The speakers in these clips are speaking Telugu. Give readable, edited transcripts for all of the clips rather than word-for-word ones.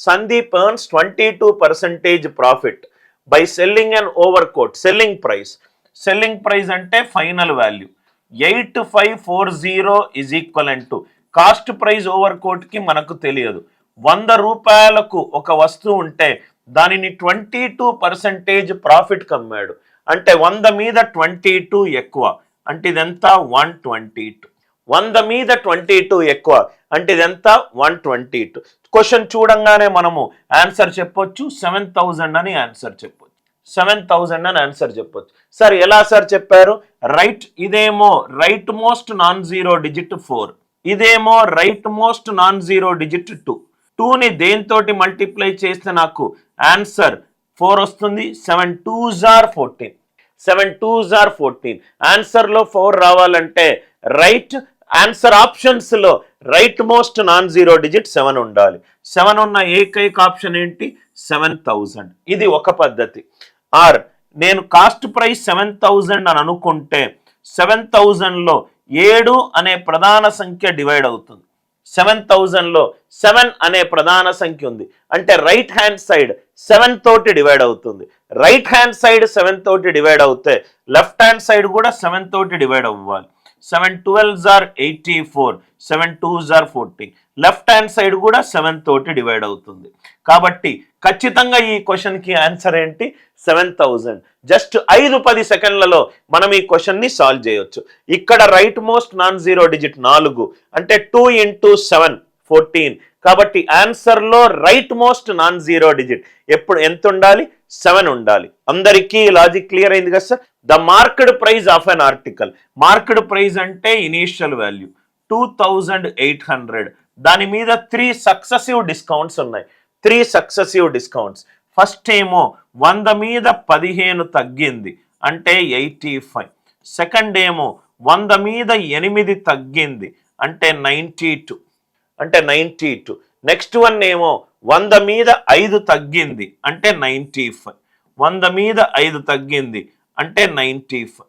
Sandeep earns 22% profit by selling an overcoat. Selling price. Selling price ante final value. 8540 is equivalent to cost price over కోట్కి మనకు తెలియదు. 100 రూపాయలకు ఒక వస్తువు ఉంటే దానిని 22% ప్రాఫిట్ కమ్మాడు అంటే 100 మీద 22 ఎక్కువ అంటే ఇదంతా 122. 100 మీద 22 ఎక్కువ అంటే ఇదంతా 122. క్వశ్చన్ చూడంగానే మనము ఆన్సర్ చెప్పొచ్చు 7000 అని ఆన్సర్ చెప్పొచ్చు. 7000 అని ఆన్సర్ చెప్పొచ్చు. సార్ ఎలా సార్ చెప్పారు? రైట్, ఇదేమో right most non zero digit 4, ఇదేమో right most non zero digit 2. 2ని దేంతోటి మల్టిప్లై చేస్తే నాకు ఆన్సర్ 4 వస్తుంది. 7 2s are 14. 7 2s are 14. ఆన్సర్లో 4 రావాలంటే రైట్ ఆన్సర్ ఆప్షన్స్ లో right most non zero digit 7 ఉండాలి. 7 ఉన్న ఏకైక ఆప్షన్ ఏంటి? 7000. ఇది ఒక పద్ధతి. ఆర్ నేను కాస్ట్ ప్రైస్ 7000 అని అనుకుంటే 7000లో 7 అనే ప్రధాన సంఖ్య డివైడ్ అవుతుంది. 7000లో 7 అనే ప్రధాన సంఖ్య ఉంది అంటే రైట్ హ్యాండ్ సైడ్ 7 తోటి డివైడ్ అవుతుంది. రైట్ హ్యాండ్ సైడ్ 7 తోటి డివైడ్ అవుతే లెఫ్ట్ హ్యాండ్ సైడ్ కూడా 7 తోటి డివైడ్ అవ్వాలి. 7 12s are 84, 7 2s are 14. Left hand side కూడా 7 తోటి డివైడ్ అవుతుంది. కాబట్టి ఖచ్చితంగా ఈ క్వశ్చన్కి ఆన్సర్ ఏంటి? 7000. జస్ట్ 5-10 సెకండ్లలో మనం ఈ క్వశ్చన్ని సాల్వ్ చేయొచ్చు. ఇక్కడ right most non zero digit 4 అంటే 2 × 7 14. కాబట్టి ఆన్సర్లో right most non zero digit ఎప్పుడు ఎంత ఉండాలి? 7 ఉండాలి. అందరికీ లాజిక్ క్లియర్ అయింది కదా sir? The marked price of an article. Marked price అంటే ఇనీషియల్ వాల్యూ 2800. దాని మీద 3 సక్సెసివ్ డిస్కౌంట్స్ ఉన్నాయి. 3 సక్సెసివ్ డిస్కౌంట్స్. ఫస్ట్ ఏమో 100 మీద 15 తగ్గింది అంటే 85. సెకండ్ ఏమో 100 మీద 8 తగ్గింది అంటే 92. నెక్స్ట్ వన్ ఏమో 100 మీద 5 తగ్గింది అంటే 95. 100 మీద 5 తగ్గింది అంటే 95.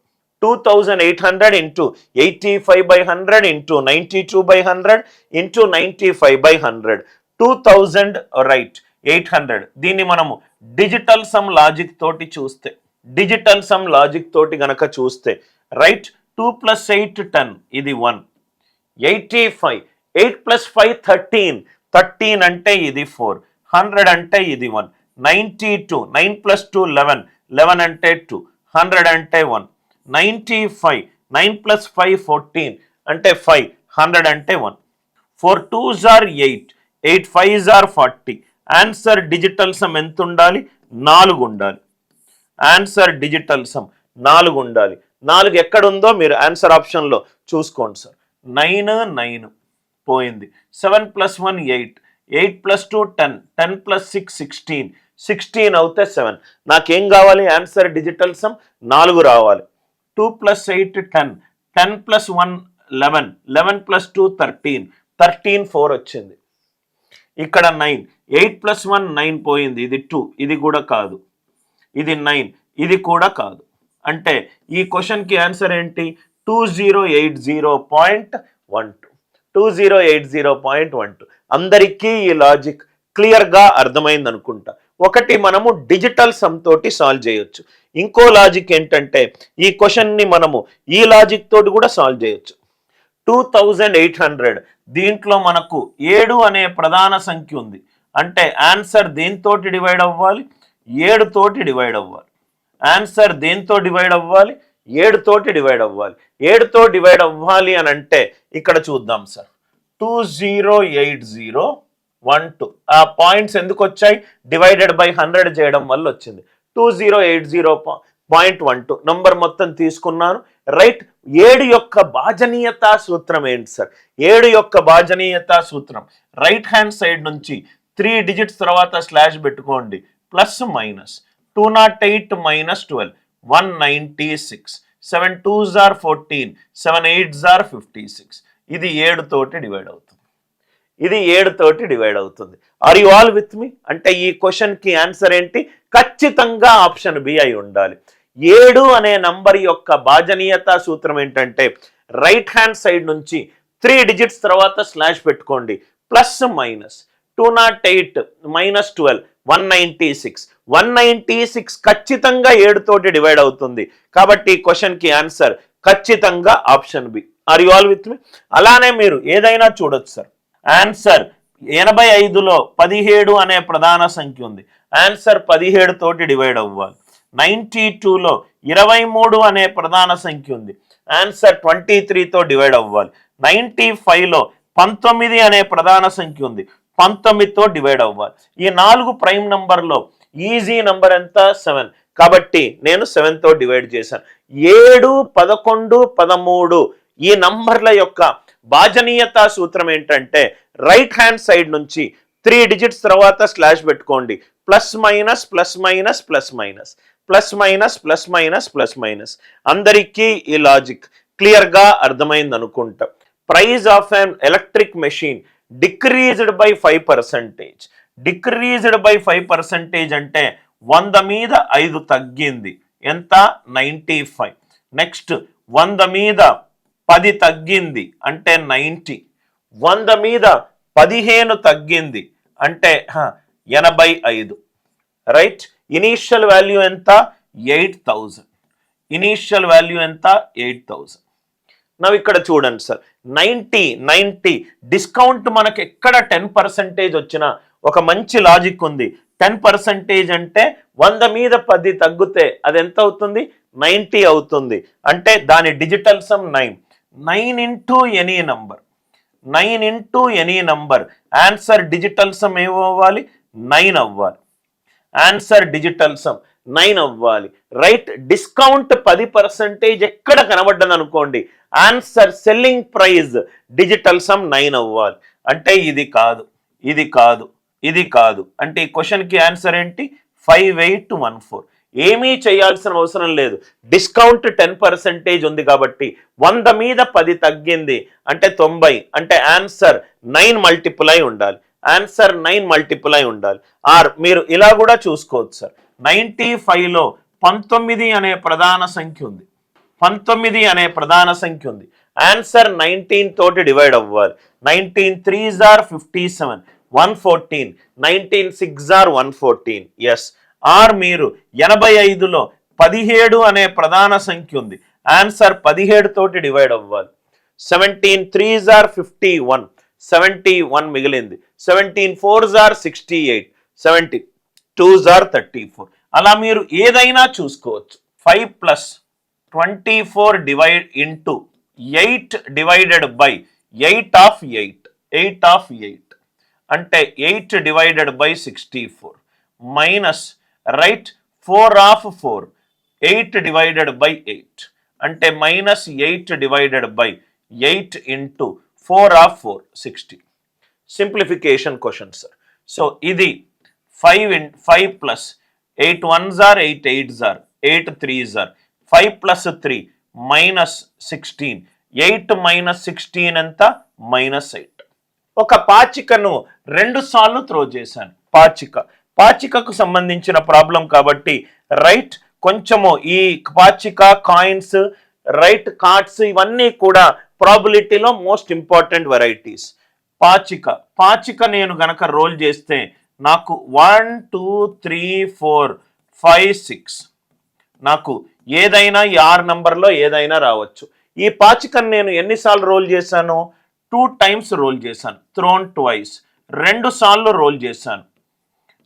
2800 into 85/100 into 92/100 into 95/100. 2000 రైట్ 800. దీన్ని మనము డిజిటల్ సమ్ లాజిక్ తోటి గనక చూస్తే రైట్ 2 + 8 10 ఇది 1. 85 8 + 5 13. 13 అంటే ఇది 4. 100 అంటే ఇది 1. 92 9 + 2 11. 11 అంటే 2. 100 అంటే 1. 95 9 + 5 14 అంటే 5. 100 అంటే 1. 4 2s are 8. 8 5s are 40. Answer digital some ఎంత ఉండాలి? 4 ఉండాలి. ఆన్సర్ డిజిటల్ సమ్ 4 ఉండాలి. 4 ఎక్కడుందో మీరు ఆన్సర్ ఆప్షన్లో చూసుకోండి సార్. 9 9 పోయింది. 7 + 1 8. 8 + 2 10. 10 + 6 16. 16 అవుతే 7. నాకేం కావాలి? ఆన్సర్ డిజిటల్ సమ్ 4 రావాలి. 2 + 8 10. 10 + 1 11. 11 + 2 13. 13 4 వచ్చింది. ఇక్కడ 9. 8 + 1 9 పోయింది. ఇది 2. ఇది కూడా కాదు. ఇది 9. ఇది కూడా కాదు. అంటే ఈ క్వశ్చన్కి ఆన్సర్ ఏంటి? 2080.12. 2080.12. అందరికీ ఈ లాజిక్ క్లియర్గా అర్థమైంది అనుకుంటా. ఒకటి మనము డిజిటల్ సమ్ తోటి సాల్వ్ చేయొచ్చు. ఇంకో లాజిక్ ఏంటంటే ఈ క్వశ్చన్ని మనము ఈ లాజిక్ తోటి కూడా సాల్వ్ చేయొచ్చు. 2800 దీంట్లో మనకు 7 అనే ప్రధాన సంఖ్య ఉంది అంటే ఆన్సర్ దేంతోటి డివైడ్ అవ్వాలి? 7 తోటి డివైడ్ అవ్వాలి. ఆన్సర్ దేంతో డివైడ్ అవ్వాలి? 7 తోటి డివైడ్ అవ్వాలి. 7 తో డివైడ్ అవ్వాలి అని అంటే ఇక్కడ చూద్దాం సార్. 208012. ఆ పాయింట్స్ ఎందుకు వచ్చాయి? డివైడెడ్ బై 100 చేయడం వల్ల వచ్చింది. 2080.12 నంబర్ మొత్తం తీసుకున్నాను. రైట్ 7 యొక్క భాజనీయతా సూత్రం ఏంటి సార్? 7 యొక్క భాజనీయతా సూత్రం రైట్ హ్యాండ్ సైడ్ నుంచి 3 డిజిట్స్ తర్వాత స్లాష్ పెట్టుకోండి. Plus minus 208 - 12 196. 7 2s are 14. 7 8s are 56. ఇది 7 తోటి డివైడ్ అవుతుంది. ఇది 7 తోటి డివైడ్ అవుతుంది. ఆర్ యు ఆల్ విత్ మీ? అంటే ఈ క్వశ్చన్కి ఆన్సర్ ఏంటి? ఖచ్చితంగా ఆప్షన్ బి అయి ఉండాలి. 7 అనే నంబర్ యొక్క భాజనీయతా సూత్రం ఏంటంటే రైట్ హ్యాండ్ సైడ్ నుంచి 3 డిజిట్స్ తర్వాత స్లాష్ పెట్టుకోండి. Plus minus 208 minus 12 196. 196 ఖచ్చితంగా 7 తోటి డివైడ్ అవుతుంది. కాబట్టి క్వశ్చన్కి ఆన్సర్ ఖచ్చితంగా option B. Are you all with me? అలానే మీరు ఏదైనా చూడొచ్చు సార్. ఆన్సర్ 85లో 17 అనే ప్రధాన సంఖ్య ఉంది. ఆన్సర్ 17 తోటి డివైడ్ అవ్వాలి. 92లో 23 అనే ప్రధాన సంఖ్య ఉంది. ఆన్సర్ 23తో డివైడ్ అవ్వాలి. 95లో 19 అనే ప్రధాన సంఖ్య ఉంది. 19తో డివైడ్ అవ్వాలి. ఈ 4 ప్రైమ్ నంబర్లో ఈజీ నంబర్ ఎంత? 7. కాబట్టి నేను 7తో డివైడ్ చేశాను. 7, 11, 13 ఈ నంబర్ల యొక్క భాజనీయత సూత్రం ఏంటంటే రైట్ హ్యాండ్ సైడ్ నుంచి 3 డిజిట్స్ తర్వాత స్లాష్ పెట్టుకోండి. Plus minus plus minus plus minus plus minus plus minus plus minus. అందరికీ ఈ లాజిక్ క్లియర్గా అర్థమైంది అనుకుంటా. Price of an electric machine decreased by 5%. Decreased by 5% అంటే 100 మీద 5 తగ్గింది. ఎంత? 95. నెక్స్ట్ 100 మీద 10 తగ్గింది అంటే 90. 100 మీద 15 తగ్గింది అంటే 85. రైట్. ఇనీషియల్ వాల్యూ ఎంత? 8000. ఇనీషియల్ వాల్యూ ఎంత? 8000. నవ్వు ఇక్కడ చూడండి సార్, 90 డిస్కౌంట్ మనకు ఎక్కడ 10% వచ్చినా ఒక మంచి లాజిక్ ఉంది. 10% అంటే 100 మీద 10 తగ్గితే అది ఎంత అవుతుంది? 90 అవుతుంది. అంటే దాని digital sum 9. 9 into any number. 9 into any number. Answer digital sum ఏమవ్వాలి? 9 అవ్వాలి. ఆన్సర్ డిజిటల్ సమ్ 9 అవ్వాలి. రైట్. డిస్కౌంట్ 10% ఎక్కడ కనబడ్డది అనుకోండి, answer selling price digital sum 9 అవ్వాలి. అంటే ఇది కాదు, ఇది కాదు, ఇది కాదు. అంటే ఈ క్వశ్చన్కి ఆన్సర్ ఏంటి? 5814. ఏమీ చేయాల్సిన అవసరం లేదు. డిస్కౌంట్ 10% ఉంది కాబట్టి 100 మీద 10 తగ్గింది అంటే 90. అంటే ఆన్సర్ 9 మల్టిపుల్ అయి ఉండాలి. ఆన్సర్ 9 మల్టిపుల్ అయి ఉండాలి. ఆర్ మీరు ఇలా కూడా చూసుకోవచ్చు సార్. 95లో 19 అనే ప్రధాన సంఖ్య ఉంది. 19 అనే ప్రధాన సంఖ్య ఉంది. ఆన్సర్ 19 తోటి డివైడ్ అవ్వాలి. 19 3s are 57. 114. 19 6s are 114. Yes. Are మీరు 85లో 17 అనే ప్రధాన సంఖ్య ఉంది. ఆన్సర్ 17 తోటి డివైడ్ అవ్వాలి. 17 3s are 51. 71 మిగిలింది. 17 4s are 68. 72s are 34. అలా మీరు ఏదైనా చూసుకోవచ్చు. 5 plus 24 divide into 8 divided by 8 of 8. 8 of 8 అంటే 8 divided by 64 minus right 4 of 4. 8 divided by 8 అంటే minus 8 divided by 8 into 4 of 4 60. Simplification question sir. So ఇది 5 plus 8 1s are 8 8s are 8 3s are 5 plus 3 minus 16. 8 minus 16 ఎంత? -8. ఒక పాచికను 2 సార్లు త్రో చేశాను. పాచికకు సంబంధించిన ప్రాబ్లం కాబట్టి రైట్ కొంచెము ఈ పాచిక కాయిన్స్ రైట్ కార్డ్స్ ఇవన్నీ కూడా ప్రాబిలిటీలో మోస్ట్ ఇంపార్టెంట్ వెరైటీస్. పాచిక నేను గనక రోల్ చేస్తే నాకు 1 2 3 4 5 6 నాకు ఏదైనా ఈ 6 నంబర్లో ఏదైనా రావచ్చు. ఈ పాచికను నేను ఎన్నిసార్లు రోల్ చేశాను? 2 times రోల్ చేశాను. Thrown twice. 2 సార్లు రోల్ చేశాను.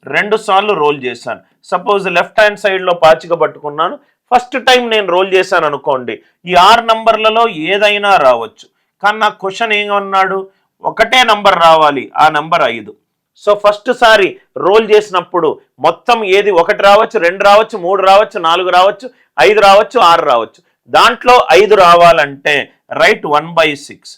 2 సార్లు రోల్ చేశాను. సపోజ్ లెఫ్ట్ హ్యాండ్ సైడ్లో పాచిక పట్టుకున్నాను. ఫస్ట్ టైం నేను రోల్ చేశాను అనుకోండి, ఈ 6 నంబర్లలో ఏదైనా రావచ్చు. కానీ నా క్వశ్చన్ ఏమన్నాడు? ఒకటే నంబర్ రావాలి, ఆ నంబర్ 5. సో ఫస్ట్ సారి రోల్ చేసినప్పుడు మొత్తం ఏది 1 రావచ్చు, 2 రావచ్చు, 3 రావచ్చు, 4 రావచ్చు, 5 రావచ్చు, 6 రావచ్చు. దాంట్లో 5 రావాలంటే రైట్ 1/6.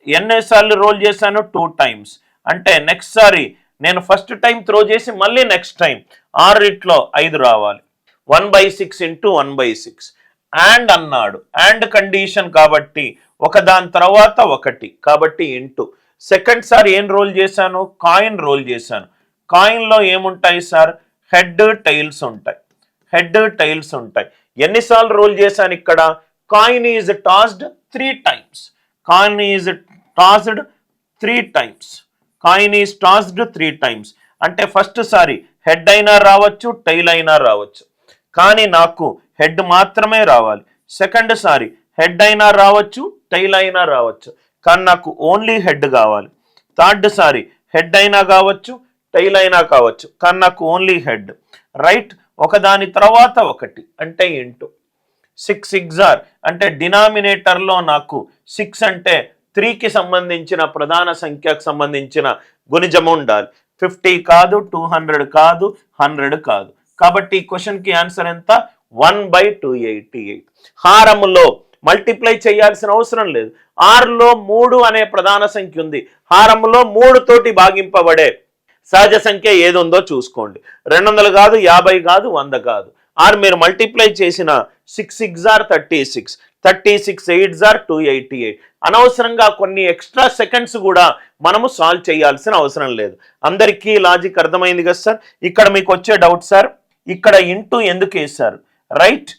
ఎన్నిసార్లు రోల్ చేశాను? 2 times. అంటే నెక్స్ట్ సారి నేను ఫస్ట్ టైం త్రో చేసి మళ్ళీ నెక్స్ట్ టైం 6 5 రావాలి. 1/6 ఇంటూ 1/6. అండ్ అన్నాడు. అండ్ కండిషన్ కాబట్టి ఒకదాని తర్వాత ఒకటి కాబట్టి ఇంటూ. సెకండ్ సార్ ఏం రోల్ చేశాను? కాయిన్ రోల్ చేశాను. కాయిన్లో ఏముంటాయి సార్? హెడ్ టైల్స్ ఉంటాయి. హెడ్ టైల్స్ ఉంటాయి. ఎన్నిసార్లు రోల్ చేశాను ఇక్కడ? Coin is tossed 3 times. Coin is tossed 3 times. Coin is tossed 3 times. అంటే ఫస్ట్ సారి హెడ్ అయినా రావచ్చు, టైల్ అయినా రావచ్చు, కానీ నాకు హెడ్ మాత్రమే రావాలి. సెకండ్ సారి హెడ్ అయినా రావచ్చు, టైల్ అయినా రావచ్చు, కానీ నాకు ఓన్లీ హెడ్ కావాలి. థర్డ్ సారి హెడ్ అయినా కావచ్చు, టైల్ అయినా కావచ్చు, కానీ నాకు ఓన్లీ హెడ్. రైట్, ఒకదాని తర్వాత ఒకటి అంటే ఇంటూ 6 6 అంటే డినామినేటర్లో నాకు 6 అంటే 3కి సంబంధించిన ప్రధాన సంఖ్యకు సంబంధించిన గుణిజము ఉండాలి. 50 కాదు, 200 కాదు, 100 కాదు. కాబట్టి ఈ క్వశ్చన్కి ఆన్సర్ ఎంత? 1/288. హారములో మల్టిప్లై చేయాల్సిన అవసరం లేదు. 6లో 3 అనే ప్రధాన సంఖ్య ఉంది. హారములో 3 తోటి భాగింపబడే సహజ సంఖ్య ఏది ఉందో చూసుకోండి. 200 కాదు, 50 కాదు, 100 కాదు. మీరు మల్టిప్లై చేసిన 6 6 36, 36 8 288. అనవసరంగా కొన్ని ఎక్స్ట్రా సెకండ్స్ కూడా మనము సాల్వ్ చేయాల్సిన అవసరం లేదు. అందరికీ లాజిక్ అర్థమైంది కదా సార్? ఇక్కడ మీకు వచ్చే డౌట్ సార్, ఇక్కడ ఇంటూ ఎందుకు వేశారు? రైట్,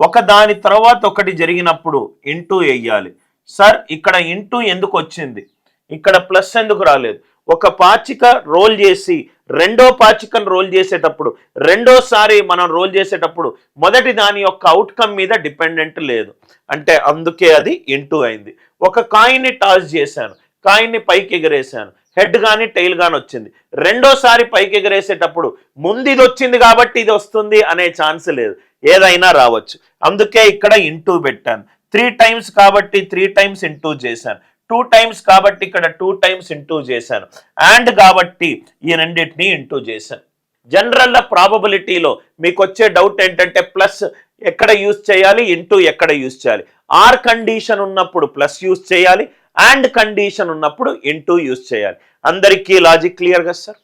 ఒక దాని తర్వాత ఒకటి జరిగినప్పుడు ఇంటూ వేయాలి సార్. ఇక్కడ ఇంటూ ఎందుకు వచ్చింది? ఇక్కడ ప్లస్ ఎందుకు రాలేదు? ఒక పాచిక రోల్ చేసి రెండో పాచికను రోల్ చేసేటప్పుడు, రెండోసారి మనం రోల్ చేసేటప్పుడు మొదటి దాని యొక్క అవుట్కమ్ మీద డిపెండెంట్ లేదు, అంటే అందుకే అది ఇంటూ అయింది. ఒక కాయిన్ని టాస్ చేశాను, కాయిన్ని పైకి ఎగరేసాను, హెడ్ కానీ టైల్ కానీ వచ్చింది. రెండోసారి పైకి ఎగరేసేటప్పుడు ముందు ఇది వచ్చింది కాబట్టి ఇది వస్తుంది అనే ఛాన్స్ లేదు, ఏదైనా రావచ్చు. అందుకే ఇక్కడ ఇంటూ పెట్టాను. 3 times కాబట్టి 3 times ఇంటూ చేశాను. 2 times కాబట్టి ఇక్కడ 2 times ఇంటూ చేశాను. అండ్ కాబట్టి ఈ రెండింటిని ఇంటూ చేశాను. జనరల్గా ప్రాబబిలిటీలో మీకు వచ్చే డౌట్ ఏంటంటే ప్లస్ ఎక్కడ యూజ్ చేయాలి, ఇంటూ ఎక్కడ యూజ్ చేయాలి. ఆర్ కండిషన్ ఉన్నప్పుడు ప్లస్ యూజ్ చేయాలి, అండ్ కండిషన్ ఉన్నప్పుడు ఇంటూ యూజ్ చేయాలి. అందరికీ లాజిక్ క్లియర్ కదా సార్?